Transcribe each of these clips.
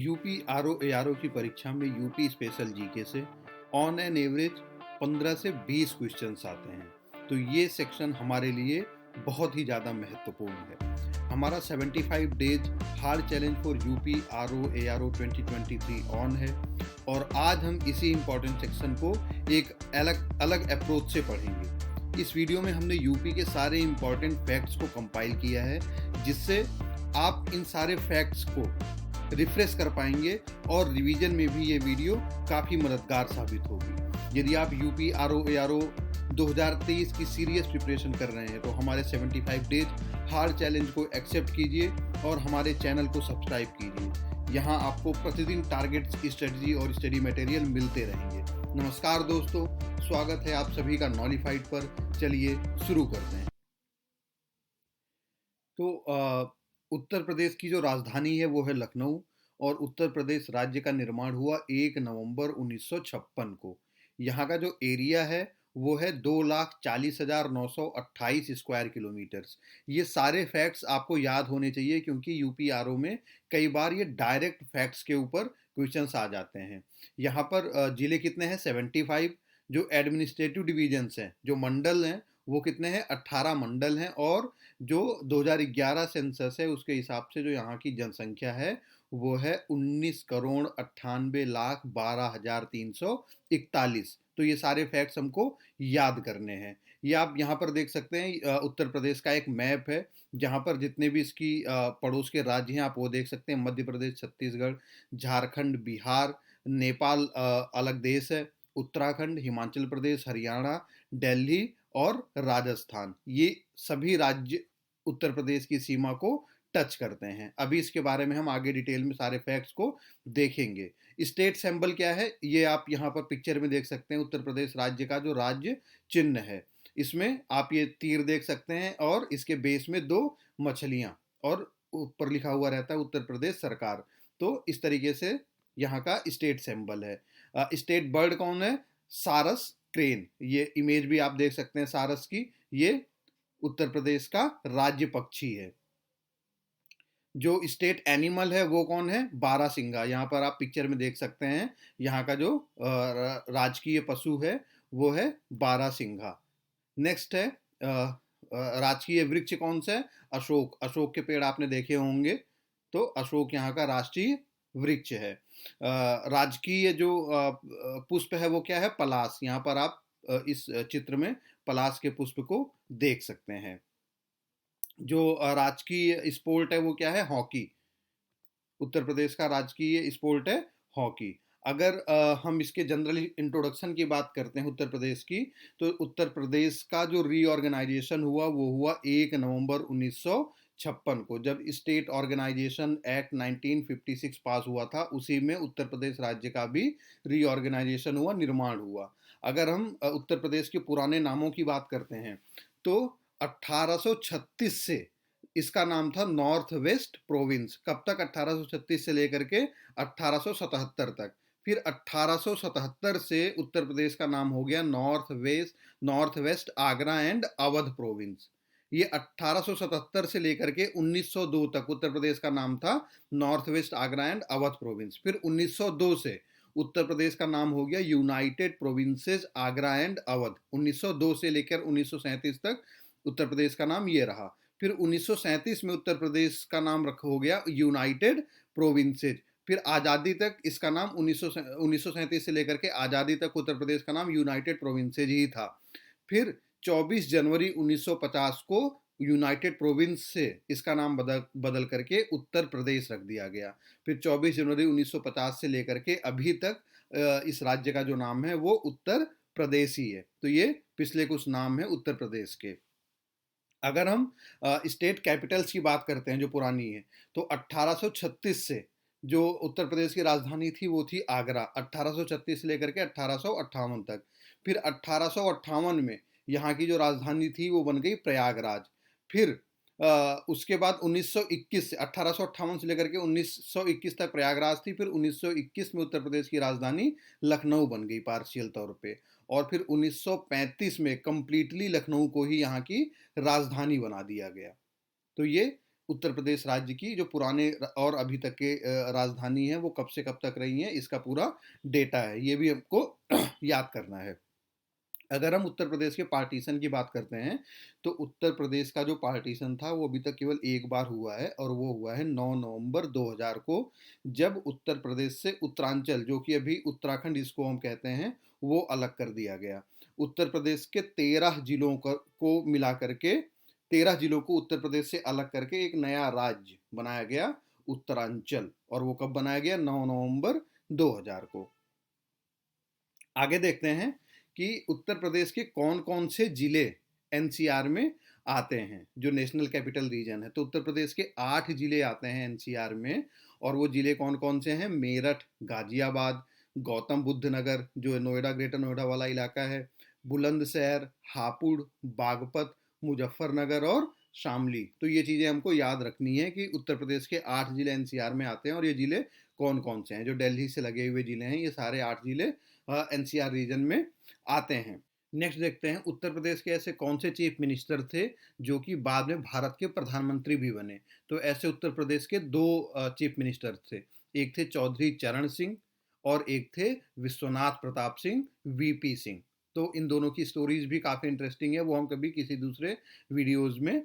UP RO ARO की परीक्षा में यूपी स्पेशल जीके से ऑन एन एवरेज 15 से 20 क्वेश्चंस आते हैं। तो ये सेक्शन हमारे लिए बहुत ही ज़्यादा महत्वपूर्ण है। हमारा 75 days hard challenge for UP RO ARO 2023 on है और आज हम इसी इम्पॉर्टेंट सेक्शन को एक अलग अलग अप्रोच से पढ़ेंगे। इस वीडियो में हमने यूपी के सारे इम्पॉर्टेंट फैक्ट्स को कंपाइल किया है, जिससे आप इन सारे फैक्ट्स को रिफ्रेश कर पाएंगे और रिवीजन में भी ये वीडियो काफ़ी मददगार साबित होगी। यदि आप यूपी आरओ एआरओ 2023 की सीरियस प्रिपरेशन कर रहे हैं तो हमारे 75 डेज हार्ड चैलेंज को एक्सेप्ट कीजिए और हमारे चैनल को सब्सक्राइब कीजिए। यहाँ आपको प्रतिदिन टारगेट्स, स्ट्रेटजी और स्टडी मटेरियल मिलते रहेंगे। नमस्कार दोस्तों, स्वागत है आप सभी का नॉलिफाइड पर। चलिए शुरू करते हैं। तो उत्तर प्रदेश की जो राजधानी है वो है लखनऊ और उत्तर प्रदेश राज्य का निर्माण हुआ 1 नवंबर 1956 को। यहाँ का जो एरिया है वो है 2,40,928 स्क्वायर किलोमीटर्स। ये सारे फैक्ट्स आपको याद होने चाहिए क्योंकि यूपी आरओ में कई बार ये डायरेक्ट फैक्ट्स के ऊपर क्वेश्चंस आ जाते हैं। यहाँ पर जिले कितने हैं? 75। जो एडमिनिस्ट्रेटिव डिवीजन्स हैं, जो मंडल हैं, वो कितने हैं? 18 मंडल हैं। और जो 2011 सेंसस है उसके हिसाब से जो यहाँ की जनसंख्या है वो है 19,98,12,341। तो ये सारे फैक्ट्स हमको याद करने हैं। ये आप यहाँ पर देख सकते हैं, उत्तर प्रदेश का एक मैप है जहाँ पर जितने भी इसकी पड़ोस के राज्य हैं आप वो देख सकते हैं। मध्य प्रदेश, छत्तीसगढ़, झारखंड, बिहार, नेपाल अलग देश है, उत्तराखंड, हिमाचल प्रदेश, हरियाणा, दिल्ली और राजस्थान, ये सभी राज्य उत्तर प्रदेश की सीमा को टच करते हैं। अभी इसके बारे में हम आगे डिटेल में सारे फैक्ट्स को देखेंगे। स्टेट सिंबल क्या है ये आप यहाँ पर पिक्चर में देख सकते हैं। उत्तर प्रदेश राज्य का जो राज्य चिन्ह है, इसमें आप ये तीर देख सकते हैं और इसके बेस में 2 मछलियाँ और ऊपर लिखा हुआ रहता है उत्तर प्रदेश सरकार। तो इस तरीके से यहाँ का स्टेट सिंबल है। स्टेट बर्ड कौन है? सारस क्रेन। ये इमेज भी आप देख सकते हैं सारस की। ये उत्तर प्रदेश का राज्य पक्षी है। जो स्टेट एनिमल है वो कौन है? बारहसिंगा। यहाँ पर आप पिक्चर में देख सकते हैं। यहाँ का जो राजकीय पशु है वो है बारहसिंगा। नेक्स्ट है राजकीय वृक्ष कौन सा है? अशोक। अशोक के पेड़ आपने देखे होंगे, तो अशोक यहाँ का राष्ट्रीय वृक्ष है। राजकीय जो पुष्प है वो क्या है? पलाश। यहाँ पर आप इस चित्र में पलाश के पुष्प को देख सकते हैं। जो राजकीय स्पोर्ट है वो क्या है? हॉकी। उत्तर प्रदेश का राजकीय स्पोर्ट है हॉकी। अगर हम इसके जनरल इंट्रोडक्शन की बात करते हैं उत्तर प्रदेश की, तो उत्तर प्रदेश का जो रीऑर्गेनाइजेशन हुआ वो हुआ 1 नवंबर 1956 को, जब स्टेट ऑर्गेनाइजेशन एक्ट 1956 पास हुआ था। उसी में उत्तर प्रदेश राज्य का भी रीऑर्गेनाइजेशन हुआ, निर्माण हुआ। अगर हम उत्तर प्रदेश के पुराने नामों की बात करते हैं तो 1836 से इसका नाम था नॉर्थ वेस्ट प्रोविंस। कब तक? 1836 से लेकर के 1877 तक। फिर 1877 से उत्तर प्रदेश का नाम हो गया north west Agra and Awadh province. ये 1877 से लेकर के 1902 तक उत्तर प्रदेश का नाम था north west Agra and Awadh province. फिर 1902 से उत्तर प्रदेश का नाम हो गया United provinces Agra and Awadh. 1902 से लेकर 1937 तक उत्तर प्रदेश का नाम ये रहा। फिर 1937 में उत्तर प्रदेश का नाम हो गया यूनाइटेड प्रोविंसेज। फिर आज़ादी तक इसका नाम 1937 से लेकर के आज़ादी तक उत्तर प्रदेश का नाम यूनाइटेड प्रोविंसेज ही था। फिर 24 जनवरी 1950 को यूनाइटेड प्रोविंस से इसका नाम बदल करके उत्तर प्रदेश रख दिया गया। फिर 24 जनवरी 1950 से लेकर के अभी तक इस राज्य का जो नाम है वो उत्तर प्रदेश ही है। तो ये पिछले कुछ नाम है उत्तर प्रदेश के। अगर हम स्टेट कैपिटल्स की बात करते हैं जो पुरानी है, तो 1836 से जो उत्तर प्रदेश की राजधानी थी वो थी आगरा, 1836 से लेकर के 1858 तक। फिर 1858 में यहाँ की जो राजधानी थी वो बन गई प्रयागराज। फिर उसके बाद 1921 से 1858 से लेकर के 1921 तक प्रयागराज थी। फिर 1921 में उत्तर प्रदेश की राजधानी लखनऊ बन गई पार्शियल तौर पे। और फिर 1935 में कंप्लीटली लखनऊ को ही यहाँ की राजधानी बना दिया गया। तो ये उत्तर प्रदेश राज्य की जो पुराने और अभी तक के राजधानी है वो कब से कब तक रही है, इसका पूरा डेटा है, ये भी हमको याद करना है। अगर हम उत्तर प्रदेश के पार्टीशन की बात करते हैं तो उत्तर प्रदेश का जो पार्टीशन था वो अभी तक केवल एक बार हुआ है, और वो हुआ है 9 नवंबर 2000 को, जब उत्तर प्रदेश से उत्तरांचल, जो कि अभी उत्तराखंड इसको हम कहते हैं, वो अलग कर दिया गया। उत्तर प्रदेश के 13 जिलों को मिला करके, 13 जिलों को उत्तर प्रदेश से अलग करके एक नया राज्य बनाया गया, उत्तरांचल। और वो कब बनाया गया? 9 नवंबर 2000 को। आगे देखते हैं कि उत्तर प्रदेश के कौन कौन से जिले एनसीआर में आते हैं, जो नेशनल कैपिटल रीजन है। तो उत्तर प्रदेश के 8 जिले आते हैं एनसीआर में, और वो जिले कौन कौन से हैं? मेरठ, गाजियाबाद, गौतम बुद्ध नगर जो नोएडा, ग्रेटर नोएडा वाला इलाका है, बुलंदशहर, हापुड़, बागपत, मुजफ्फरनगर और शामली। तो ये चीज़ें हमको याद रखनी है कि उत्तर प्रदेश के 8 जिले एनसीआर में आते हैं, और ये जिले कौन कौन से हैं। जो दिल्ली से लगे हुए जिले हैं, ये सारे 8 जिले एनसीआर रीजन में आते हैं। नेक्स्ट देखते हैं, उत्तर प्रदेश के ऐसे कौन से चीफ मिनिस्टर थे जो कि बाद में भारत के प्रधानमंत्री भी बने। तो ऐसे उत्तर प्रदेश के दो चीफ मिनिस्टर थे, एक थे चौधरी चरण सिंह और एक थे विश्वनाथ प्रताप सिंह, वीपी सिंह। तो इन दोनों की स्टोरीज भी काफ़ी इंटरेस्टिंग है, वो हम कभी किसी दूसरे वीडियोज़ में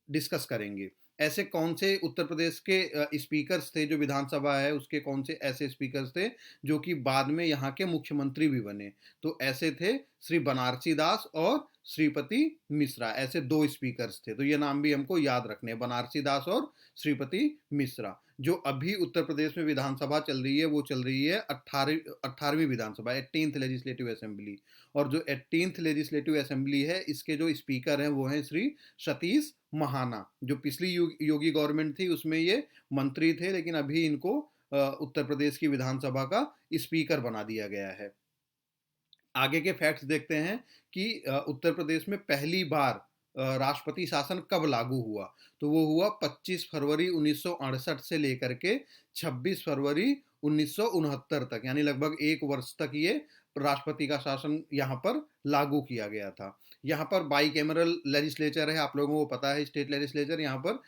डिस्कस करेंगे। ऐसे कौन से उत्तर प्रदेश के स्पीकर्स थे, जो विधानसभा है उसके कौन से ऐसे स्पीकर्स थे जो कि बाद में यहाँ के मुख्यमंत्री भी बने। तो ऐसे थे श्री बनारसी दास और श्रीपति मिश्रा, ऐसे दो स्पीकर्स थे। तो ये नाम भी हमको याद रखने हैं, बनारसी दास और श्रीपति मिश्रा। जो अभी उत्तर प्रदेश में विधानसभा चल रही है वो चल रही है 18वीं विधानसभा, 18th लेजिस्लेटिव असेंबली। और जो 18th लेजिस्लेटिव असेंबली है, इसके जो स्पीकर हैं वो हैं श्री सतीश महाना। जो पिछली योगी गवर्नमेंट थी उसमें ये मंत्री थे, लेकिन अभी इनको उत्तर प्रदेश की विधानसभा का स्पीकर बना दिया गया है। आगे के फैक्ट्स देखते हैं कि उत्तर प्रदेश में पहली बार राष्ट्रपति शासन कब लागू हुआ। तो वो हुआ 25 फरवरी 1968 से लेकर के 26 फरवरी 1969 तक, यानी लगभग एक वर्ष तक ये राष्ट्रपति का शासन यहाँ पर लागू किया गया था। यहाँ पर बाई कैमरल लेजिस्लेचर है, आप लोगों को पता है, स्टेट लेजिस्लेचर। यहाँ पर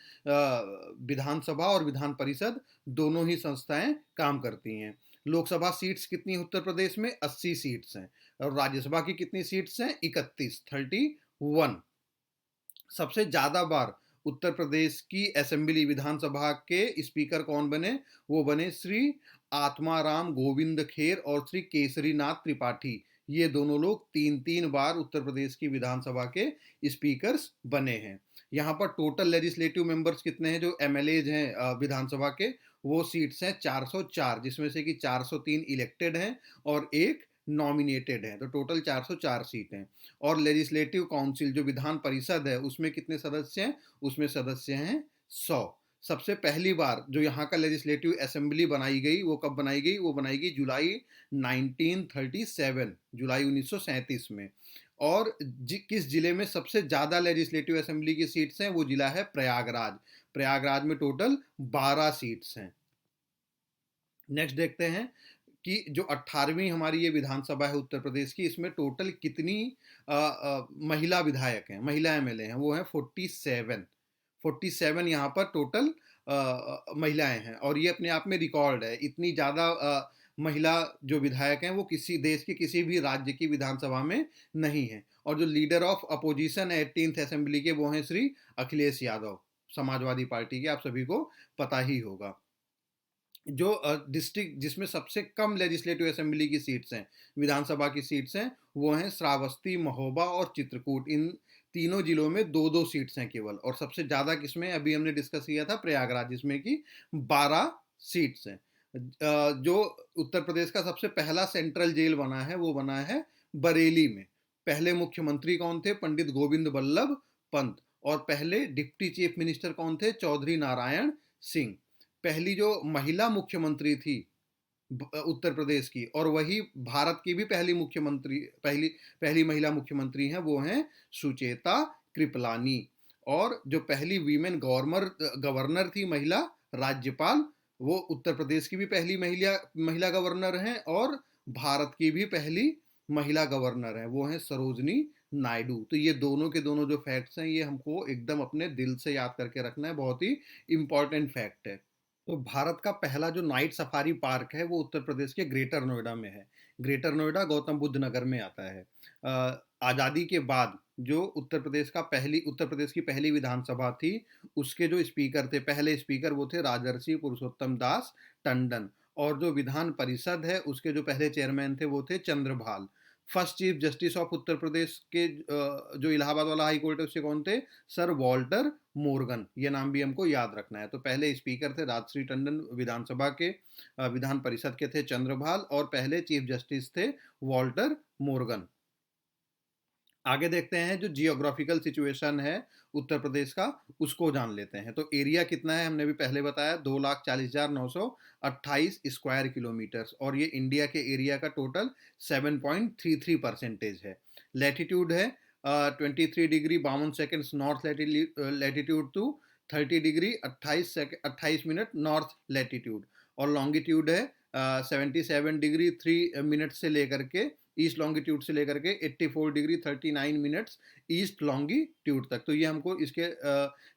विधानसभा और विधान परिषद दोनों ही संस्थाएं काम करती हैं। लोकसभा सीट्स कितनी उत्तर प्रदेश में? 80 सीट्स हैं। और राज्यसभा की कितनी सीट्स हैं? 31। सबसे ज़्यादा बार उत्तर प्रदेश की असेंबली, विधानसभा के स्पीकर कौन बने? वो बने श्री आत्माराम गोविंद खेर और श्री केसरीनाथ त्रिपाठी। ये दोनों लोग 3 बार उत्तर प्रदेश की विधानसभा के स्पीकर्स बने हैं। यहाँ पर टोटल लेजिस्लेटिव मेंबर्स कितने हैं? जो एमएलएज हैं विधानसभा के, वो सीट्स हैं 404, जिसमें से कि 403 इलेक्टेड हैं और एक नॉमिनेटेड है। तो टोटल 404 सीट हैं। और लेजिस्लेटिव काउंसिल जो विधान परिषद है उसमें कितने सदस्य हैं? उसमें सदस्य हैं 100। सबसे पहली बार जो यहाँ का लेजिस्लेटिव असेंबली बनाई गई वो कब बनाई गई? वो बनाई गई जुलाई 1937, जुलाई 1937 में। और किस जिले में सबसे ज़्यादा लेजिस्लेटिव असेंबली की सीट्स हैं? वो जिला है प्रयागराज। प्रयागराज में टोटल 12 सीट्स हैं। नेक्स्ट देखते हैं कि जो 18वीं हमारी ये विधानसभा है उत्तर प्रदेश की, इसमें टोटल कितनी महिला विधायक हैं, महिला एमएलए हैं? वो हैं 47 यहाँ पर टोटल महिलाएं हैं। और ये अपने आप में रिकॉर्ड है। इतनी ज़्यादा महिला जो विधायक हैं वो किसी देश के किसी भी राज्य की विधानसभा में नहीं है। और जो लीडर ऑफ अपोजिशन है 18th असेंबली के, वो हैं श्री अखिलेश यादव, समाजवादी पार्टी के, आप सभी को पता ही होगा। जो डिस्ट्रिक्ट जिसमें सबसे कम लेजिस्लेटिव असेंबली की सीट्स हैं, विधानसभा की सीट्स हैं, वो हैं श्रावस्ती, महोबा और चित्रकूट। इन तीनों जिलों में 2-2 सीट्स हैं केवल। और सबसे ज़्यादा किसमें? अभी हमने डिस्कस किया था प्रयागराज, जिसमें कि 12 सीट्स हैं। जो उत्तर प्रदेश का सबसे पहला सेंट्रल जेल बना है वो बना है बरेली में। पहले मुख्यमंत्री कौन थे? पंडित गोविंद बल्लभ पंत। और पहले डिप्टी चीफ मिनिस्टर कौन थे? चौधरी नारायण सिंह। पहली जो महिला मुख्यमंत्री थी उत्तर प्रदेश की, और वही भारत की भी पहली मुख्यमंत्री, पहली महिला मुख्यमंत्री हैं, वो हैं सुचेता कृपलानी। और जो पहली वीमेन गवर्नर थी, महिला राज्यपाल, वो उत्तर प्रदेश की भी पहली महिला गवर्नर हैं और भारत की भी पहली महिला गवर्नर हैं, वो हैं सरोजनी नायडू। तो ये दोनों के दोनों जो फैक्ट्स हैं, ये हमको एकदम अपने दिल से याद करके रखना है, बहुत ही इम्पोर्टेंट फैक्ट है। तो भारत का पहला जो नाइट सफारी पार्क है, वो उत्तर प्रदेश के ग्रेटर नोएडा में है। ग्रेटर नोएडा गौतम बुद्ध नगर में आता है। आज़ादी के बाद जो उत्तर प्रदेश की पहली विधानसभा थी, उसके जो स्पीकर थे, पहले स्पीकर वो थे राजर्षि पुरुषोत्तम दास टंडन, और जो विधान परिषद है उसके जो पहले चेयरमैन थे वो थे चंद्रभाल। First chief justice of Uttar Pradesh के जो इलाहाबाद वाला हाई कोर्ट है उससे कौन थे? Sir Walter Morgan. ये नाम भी हमको याद रखना है। तो पहले स्पीकर थे राजश्री टंडन विधानसभा के, विधान परिषद के थे चंद्रभाल, और पहले चीफ जस्टिस थे वॉल्टर मोर्गन। आगे देखते हैं जो जियोग्राफिकल सिचुएशन है उत्तर प्रदेश का, उसको जान लेते हैं। तो एरिया कितना है हमने भी पहले बताया, 2,40,928 स्क्वायर किलोमीटर, और ये इंडिया के एरिया का टोटल 7.33% है। लैटिट्यूड है 23 degree 52 seconds north latitude to 30 degree 28 minute north latitude, और लॉन्गिट्यूड है 77 डिग्री 3 मिनट से लेकर के ईस्ट लॉन्गिट्यूड से लेकर के 84 डिग्री 39 मिनट्स ईस्ट लॉन्गिट्यूड तक। तो ये हमको इसके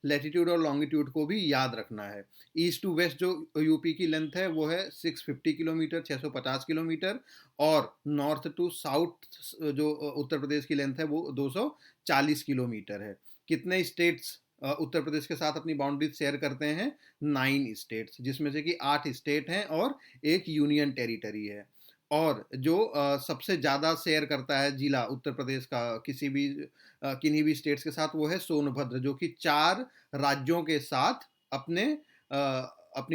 लैटिट्यूड और लॉन्गिट्यूड को भी याद रखना है। ईस्ट टू वेस्ट जो यूपी की लेंथ है वो है 650 किलोमीटर, 650 किलोमीटर, और नॉर्थ टू साउथ जो उत्तर प्रदेश की लेंथ है वो 240 किलोमीटर है। कितने स्टेट्स उत्तर प्रदेश के साथ अपनी बाउंड्रीज शेयर करते हैं? 9 स्टेट्स, जिसमें से कि 8 स्टेट हैं और एक यूनियन टेरिटरी है। और जो सबसे ज़्यादा शेयर करता है जिला उत्तर प्रदेश का किसी भी किन्हीं भी स्टेट्स के साथ, वो है सोनभद्र, जो कि 4 राज्यों के साथ अपनी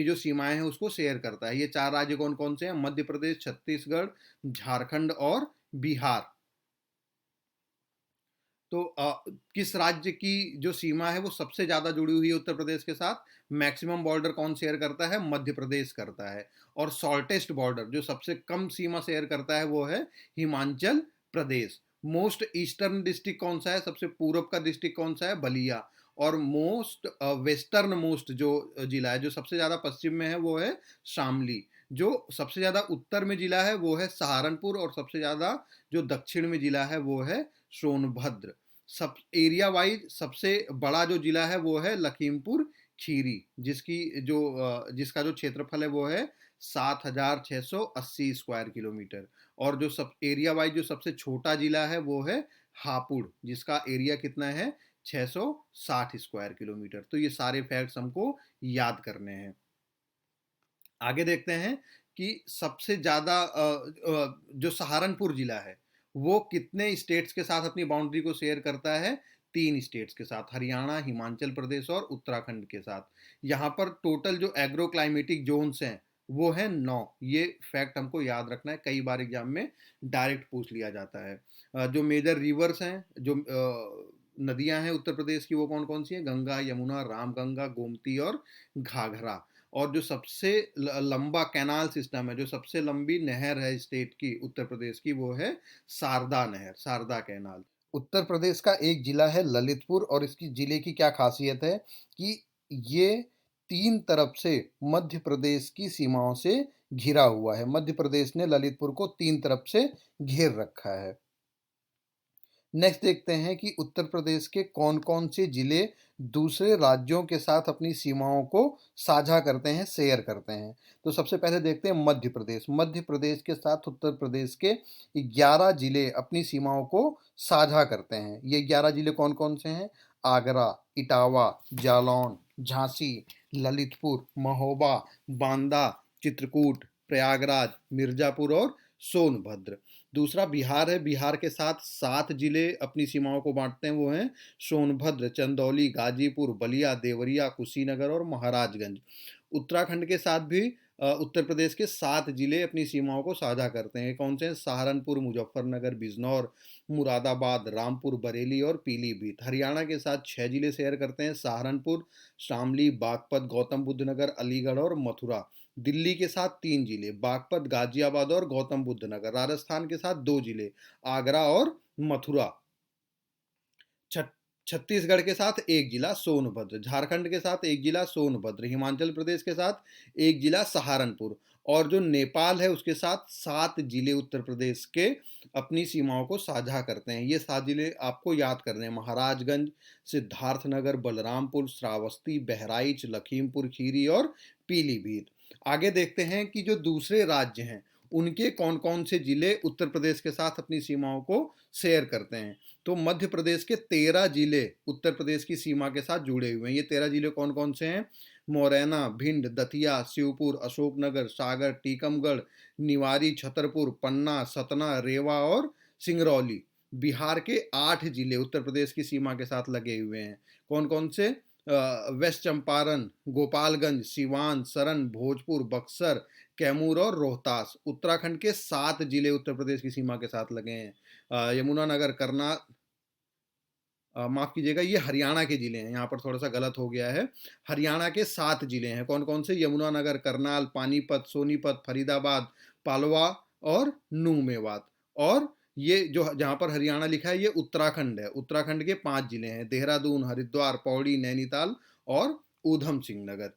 जो सीमाएं हैं उसको शेयर करता है। ये 4 राज्य कौन कौन से हैं? मध्य प्रदेश, छत्तीसगढ़, झारखंड और बिहार। तो किस राज्य की जो सीमा है वो सबसे ज़्यादा जुड़ी हुई है उत्तर प्रदेश के साथ? मैक्सिमम बॉर्डर कौन शेयर करता है? मध्य प्रदेश करता है। और शॉर्टेस्ट बॉर्डर जो सबसे कम सीमा शेयर करता है वो है Himachal Pradesh. Most eastern district कौन सा है? सबसे पूरब का डिस्ट्रिक्ट कौन सा है? बलिया। और मोस्ट वेस्टर्न मोस्ट जो जिला है, जो सबसे ज़्यादा पश्चिम में है, वो है शामली। जो सबसे ज़्यादा उत्तर में जिला है वो है सहारनपुर, और सबसे ज़्यादा जो दक्षिण में जिला है वो है सोनभद्र। सब एरिया वाइज सबसे बड़ा जो जिला है वो है लखीमपुर खीरी, जिसका जो क्षेत्रफल है वो है 7,680 स्क्वायर किलोमीटर। और जो सब एरिया वाइज जो सबसे छोटा जिला है वो है हापुड़, जिसका एरिया कितना है? 660 स्क्वायर किलोमीटर। तो ये सारे फैक्ट्स हमको याद करने हैं। आगे देखते हैं कि सबसे ज़्यादा जो सहारनपुर जिला है वो कितने स्टेट्स के साथ अपनी बाउंड्री को शेयर करता है? 3 स्टेट्स के साथ, हरियाणा, हिमाचल प्रदेश और उत्तराखंड के साथ। यहाँ पर टोटल जो एग्रो क्लाइमेटिक जोन्स हैं वो है 9। ये फैक्ट हमको याद रखना है, कई बार एग्जाम में डायरेक्ट पूछ लिया जाता है। जो मेजर रिवर्स हैं, जो नदियां हैं उत्तर प्रदेश की, वो कौन कौन सी हैं? गंगा, यमुना, रामगंगा, गोमती और घाघरा। और जो सबसे लंबा कैनाल सिस्टम है, जो सबसे लंबी नहर है स्टेट की उत्तर प्रदेश की, वो है शारदा नहर, शारदा कैनाल। उत्तर प्रदेश का एक जिला है ललितपुर, और इसकी जिले की क्या खासियत है कि ये 3 तरफ से मध्य प्रदेश की सीमाओं से घिरा हुआ है। मध्य प्रदेश ने ललितपुर को 3 तरफ से घेर रखा है। नेक्स्ट देखते हैं कि उत्तर प्रदेश के कौन कौन से जिले दूसरे राज्यों के साथ अपनी सीमाओं को साझा करते हैं, शेयर करते हैं। तो सबसे पहले देखते हैं मध्य प्रदेश। मध्य प्रदेश के साथ उत्तर प्रदेश के 11 जिले अपनी सीमाओं को साझा करते हैं। ये 11 जिले कौन कौन से हैं? आगरा, इटावा, जालौन, झांसी, ललितपुर, महोबा, बांदा, चित्रकूट, प्रयागराज, मिर्जापुर और सोनभद्र। दूसरा बिहार है। बिहार के साथ 7 जिले अपनी सीमाओं को बांटते हैं, वो हैं सोनभद्र, चंदौली, गाजीपुर, बलिया, देवरिया, कुशीनगर और महाराजगंज। उत्तराखंड के साथ भी उत्तर प्रदेश के 7 जिले अपनी सीमाओं को साझा करते हैं। कौन से हैं? सहारनपुर, मुजफ्फरनगर, बिजनौर, मुरादाबाद, रामपुर, बरेली और पीलीभीत। हरियाणा के साथ 6 जिले शेयर करते हैं, सहारनपुर, शामली, बागपत, गौतम बुद्ध नगर, अलीगढ़ और मथुरा। दिल्ली के साथ 3 जिले, बागपत, गाजियाबाद और गौतम बुद्ध नगर। राजस्थान के साथ 2 जिले, आगरा और मथुरा। छत्तीसगढ़ के साथ 1 जिला, सोनभद्र। झारखंड के साथ 1 जिला, सोनभद्र। हिमाचल प्रदेश के साथ 1 जिला, सहारनपुर। और जो नेपाल है उसके साथ 7 जिले उत्तर प्रदेश के अपनी सीमाओं को साझा करते हैं। ये 7 जिले आपको याद करने हैं: महाराजगंज, सिद्धार्थनगर, बलरामपुर, श्रावस्ती, बहराइच, लखीमपुर खीरी और पीलीभीत। आगे देखते हैं कि जो दूसरे राज्य हैं उनके कौन कौन से जिले उत्तर प्रदेश के साथ अपनी सीमाओं को शेयर करते हैं। तो मध्य प्रदेश के 13 जिले उत्तर प्रदेश की सीमा के साथ जुड़े हुए हैं। ये 13 जिले कौन कौन से हैं? मोरैना, भिंड, दतिया, शिवपुर, अशोकनगर, सागर, टीकमगढ़, निवारी, छतरपुर, पन्ना, सतना, रेवा और सिंगरौली। बिहार के 8 जिले उत्तर प्रदेश की सीमा के साथ लगे हुए हैं। कौन कौन से? वेस्ट चंपारण, गोपालगंज, सिवान, सरन, भोजपुर, बक्सर, कैमूर और रोहतास। उत्तराखंड के 7 जिले उत्तर प्रदेश की सीमा के साथ लगे हैं। यमुनानगर, करनाल, माफ कीजिएगा, ये हरियाणा के जिले हैं, यहाँ पर थोड़ा सा गलत हो गया है। हरियाणा के 7 जिले हैं। कौन कौन से? यमुनानगर, करनाल, पानीपत, सोनीपत, फरीदाबाद, पालवा और नूह मेवात। और ये जो जहाँ पर हरियाणा लिखा है ये उत्तराखंड है। उत्तराखंड के 5 जिले हैं: देहरादून, हरिद्वार, पौड़ी, नैनीताल और ऊधम सिंह नगर।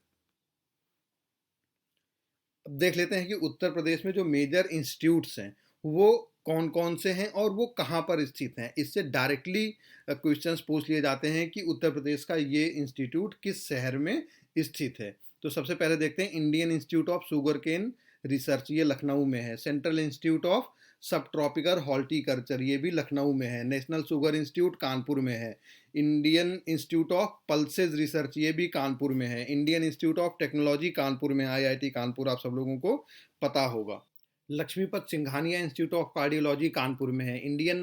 अब देख लेते हैं कि उत्तर प्रदेश में जो मेजर इंस्टीट्यूट्स हैं वो कौन कौन से हैं और वो कहाँ पर स्थित हैं। इससे डायरेक्टली क्वेश्चंस पूछ लिए जाते हैं कि उत्तर प्रदेश का ये इंस्टीट्यूट किस शहर में स्थित है। तो सबसे पहले देखते हैं Indian institute of sugar cane research, ये लखनऊ में है। Central institute of subtropical horticulture, ये भी लखनऊ में है। नेशनल शुगर इंस्टीट्यूट कानपुर में है। Indian institute of pulses research, ये भी कानपुर में है। Indian institute of technology Kanpur में, आईआईटी कानपुर आप सब लोगों को पता होगा। Lakshmipat Singhania institute of cardiology Kanpur में है। Indian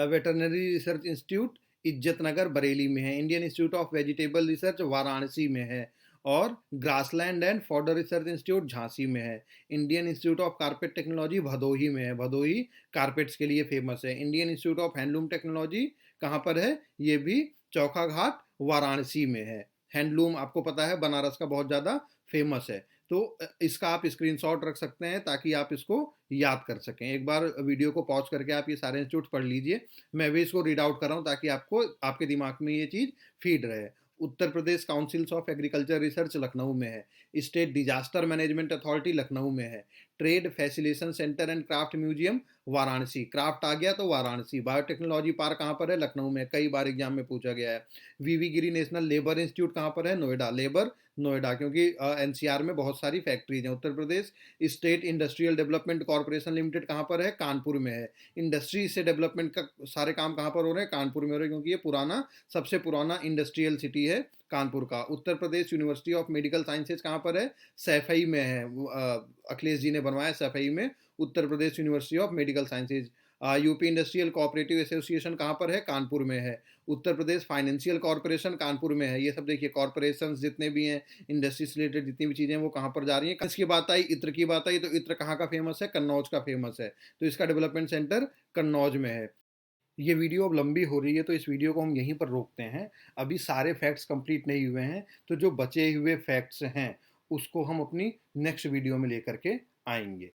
veterinary research institute Izzatnagar Bareilly में है। Indian institute of vegetable research Varanasi में है। और grassland and fodder research institute Jhansi में है। Indian institute of carpet technology Bhadohi में है। भदोही कारपेट्स के लिए फेमस है। Indian institute of handloom technology कहाँ पर है? ये भी चौखा घाट वाराणसी में है। हैंडलूम आपको पता है बनारस का बहुत ज़्यादा फेमस है। तो इसका आप स्क्रीनशॉट रख सकते हैं ताकि आप इसको याद कर सकें। एक बार वीडियो को पॉज करके आप ये सारे इंस्टीट्यूट पढ़ लीजिए। मैं भी इसको रीड आउट कर रहा हूँ ताकि आपको आपके दिमाग में ये चीज़ फीड रहे। Uttar Pradesh councils of agriculture research Lucknow में है। State disaster management authority Lucknow में है। Trade facilitation centre and craft museum Varanasi, craft आ गया तो वाराणसी। बायोटेक्नोलॉजी पार्क कहाँ पर है? लखनऊ में, कई बार एग्जाम में पूछा गया है। वीवी गिरी नेशनल लेबर इंस्टीट्यूट कहाँ पर है? नोएडा। लेबर नोएडा, क्योंकि एनसीआर में बहुत सारी फैक्ट्रीज हैं। Uttar Pradesh state industrial development corporation limited कहाँ पर है? कानपुर में है। इंडस्ट्री से डेवलपमेंट का सारे काम कहाँ पर हो रहे हैं? कानपुर में हो रहे हैं, क्योंकि ये पुराना सबसे पुराना इंडस्ट्रियल सिटी है कानपुर का। उत्तर Pradesh university of medical sciences कहाँ पर है? सैफई में है। अखिलेश जी ने बनवाया सैफई में, Uttar Pradesh university of medical sciences. UP industrial cooperative association कहाँ पर है? कानपुर में है। उत्तर प्रदेश फाइनेंशियल कॉर्पोरेशन कानपुर में है। ये सब देखिए कॉर्पोरेशन जितने भी हैं, इंडस्ट्री से रिलेटेड जितनी भी चीज़ें हैं वो कहाँ पर जा रही हैं। इसकी बात आई, इत्र की बात आई, तो इत्र कहाँ का फेमस है? कन्नौज का फेमस है। तो इसका डेवलपमेंट सेंटर कन्नौज में है। ये वीडियो अब लंबी हो रही है तो इस वीडियो को हम यहीं पर रोकते हैं। अभी सारे फैक्ट्स कंप्लीट नहीं हुए हैं, तो जो बचे हुए फैक्ट्स हैं उसको हम अपनी नेक्स्ट वीडियो में लेकर के आएंगे।